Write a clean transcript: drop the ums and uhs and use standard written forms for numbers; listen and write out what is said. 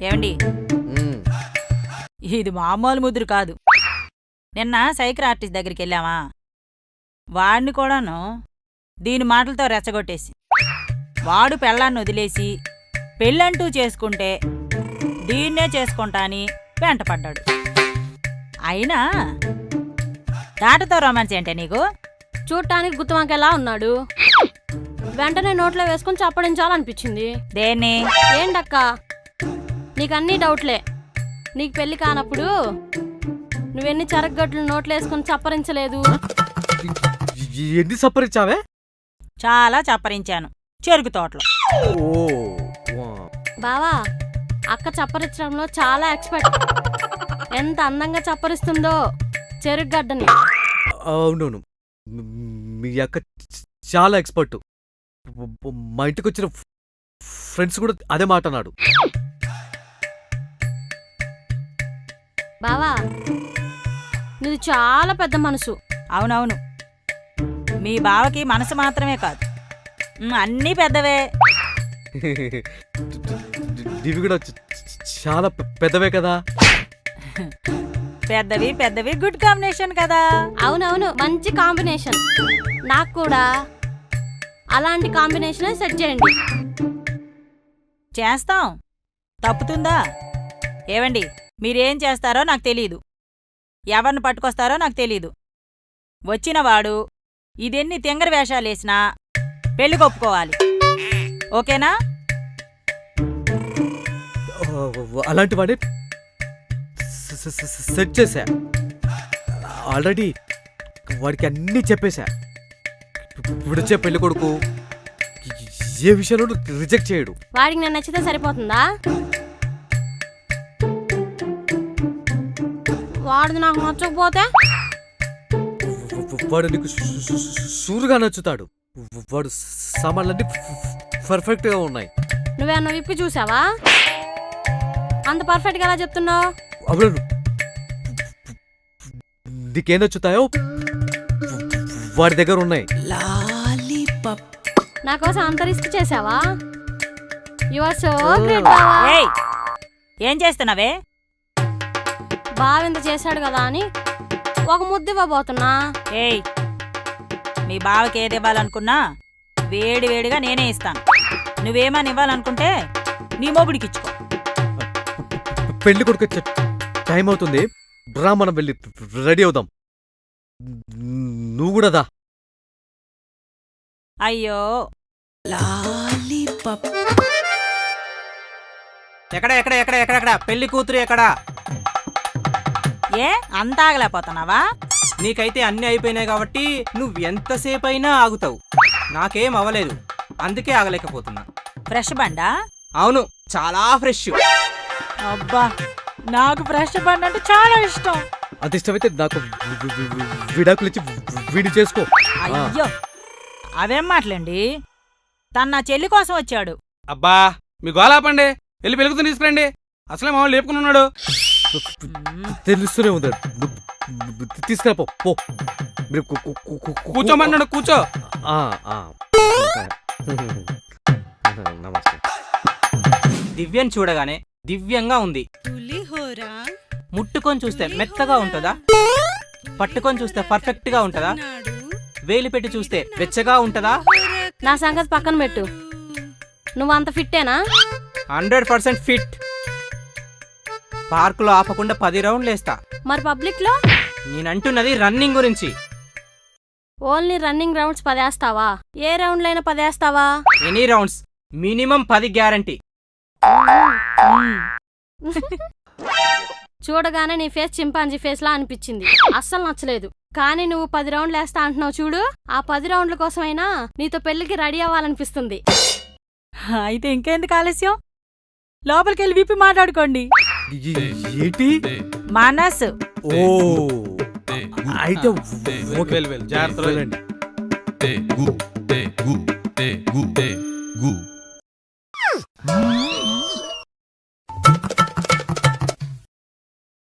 ఏమండి, ఇది మామూలు ముద్దురు కాదు. నిన్న సైకిల్ ఆర్టిస్ట్ దగ్గరికి వెళ్ళామా, వాడిని కూడాను దీని మాటలతో రెచ్చగొట్టేసి వాడు పెళ్ళాన్ని వదిలేసి పెళ్ళంటూ చేసుకుంటే దీన్నే చేసుకుంటా అని వెంటపడ్డాడు. అయినా దాటతో రొమాన్స్ ఏంటే నీకు? చూడటానికి గుత్తవంకెలా ఉన్నాడు, వెంటనే నోట్లో వేసుకుని చప్పడించాలనిపించింది. దేన్ని? ఏంటక్క నీకన్నీ డౌట్లే. నీకు పెళ్లి కానప్పుడు నువ్వెన్ని చరగ్గట్లు నోట్లో వేసుకుని చప్పరించలేదు. ఎన్ని సప్పరించావే? చాలా చప్పరించాను చెరుకు తోటలో. బావా, అక్క చప్పరించడంలో చాలా ఎక్స్పర్ట్. ఎంత అందంగా చప్పరిస్తుందో చెరుగడ్డని. అవునవును, మీ అక్క చాలా ఎక్స్పర్ట్. మా ఇంటికి వచ్చిన ఫ్రెండ్స్ కూడా అదే మాట అన్నాడు. బావా, నీది చాలా పెద్ద మనసు. అవునవును, మీ బావకి మనసు మాత్రమే కాదు, అన్నీ పెద్దవే. ఇవి కూడా చాలా పెద్దవే కదా. పెద్దవి పెద్దవి గుడ్ కాంబినేషన్ కదా. అవునవును, మంచి కాంబినేషన్. నాకు కూడా అలాంటి కాంబినేషన్ సెట్ చేయండి. చేస్తాం, తప్పుతుందా? ఏవండి, మీరేం చేస్తారో నాకు తెలీదు, ఎవరిని పట్టుకొస్తారో నాకు తెలీదు. వచ్చినవాడు ఇదెన్ని తింగర వేషాలేసినా పెళ్లి కొప్పుకోవాలి, ఓకేనా? అలాంటి వాడి సెట్ చేశా ఆల్రెడీ, వాడికి అన్నీ చెప్పేశా. విడిచే పెళ్లి కొడుకు ఏ విషయంలో రిజెక్ట్ చేయడు. వాడికి నేను నచ్చితే సరిపోతుందా? వాడిది నాకు నచ్చకపోతే? వాడు నీకు షూరుగా నచ్చుతాడు. వాడు సామాన్లన్నీ పర్ఫెక్ట్ గా ఉన్నాయి. నువ్వేమన్నా విప్పి చూసావా? అంత పర్ఫెక్ట్ గా ఎలా చెప్తున్నావు? అవును, నీకేం నచ్చుతాయో వాడి దగ్గర ఉన్నాయి. నా కోసం అంత రిస్క్ చేసావా? You are so great. ఏయ్, ఏం చేస్తున్నావే? బావింత చేశాడు కదా అని ఒక ముద్దు ఇవ్వబోతున్నా. ఏయ్, మీ బావకి ఏది ఇవ్వాలనుకున్నా వేడి వేడిగా నేనే ఇస్తాను. నువ్వేమని ఇవ్వాలనుకుంటే నీ మొగుడికి ఇచ్చుకో. పెళ్లి కొడుకు టైం అవుతుంది, రా మనం వెళ్ళి రెడీ అవుదాం. నువ్వు కూడా దా. అయ్యో, ఎక్కడ ఎక్కడ ఎక్కడ ఎక్కడెక్కడ పెళ్లి కూతురు ఎక్కడా? ఏ అంత ఆగలేకపోతున్నావా? నీకైతే అన్నీ అయిపోయినాయి కాబట్టి నువ్వు ఎంతసేపు అయినా ఆగుతావు. నాకేం అవ్వలేదు, అందుకే ఆగలేకపోతున్నా. ఫ్రెష్ బండా? అవును, చాలా ఫ్రెష్. అబ్బా, నాకు ఫ్రెష్ బండ్ అంటే చాలా ఇష్టం. అంత ఇష్టమైతే నాకు విడాకులు ఇచ్చి వీడి చేసుకో. అయ్యో, అవేం మాటలండి, తను నా చెల్లి కోసం వచ్చాడు. అబ్బా, మీ గోలాపండి, వెళ్ళి పెరుగుతూ తీసుకురండి. అసలే మామూలు లేపుకుని ఉన్నాడు. తెలుస్తూనే ఉంది, తీసుకురా పో. మీరు కూర్చోమన్నాడు, కూర్చో. నమస్తే. దివ్యని చూడగానే దివ్యంగా ఉంది. ముట్టుకొని చూస్తే మెత్తగా ఉంటుందా? పట్టుకొని చూస్తే పర్ఫెక్ట్ గా ఉంటుందా? వేలు పెట్టి చూస్తే వెచ్చగా ఉంటుందా? నా సంగతి పక్కన పెట్టు, నువ్వు అంత ఫిట్టేనా? 100% ఫిట్. పార్కులో ఆపకుండా 10 రౌండ్లు వేస్తా. మరి పబ్లిక్ లో? నేనంటున్నది రన్నింగ్ గురించి. ఓన్లీ రన్నింగ్ రౌండ్స్ 10 వేస్తావా? ఏ రౌండ్లైనా 10 వేస్తావా? Any rounds, minimum 10 guarantee. చూడగానే నీ ఫేస్ చింపాంజీ ఫేస్ లా అనిపించింది, అస్సలు నచ్చలేదు. కానీ నువ్వు 10 రౌండ్లు వేస్తా అంటున్నావు చూడు, ఆ 10 రౌండ్ల కోసమైనా నీతో పెళ్లికి రెడీ అవ్వాలనిపిస్తుంది. అయితే ఇంకెందుకు ఆలస్యం, లోపలికెళ్ళి విప్పి మాట్లాడుకోండి. ఏంటి మనసు? ఓ, అయితే జాగ్రత్తగా వెళ్ళండి. గు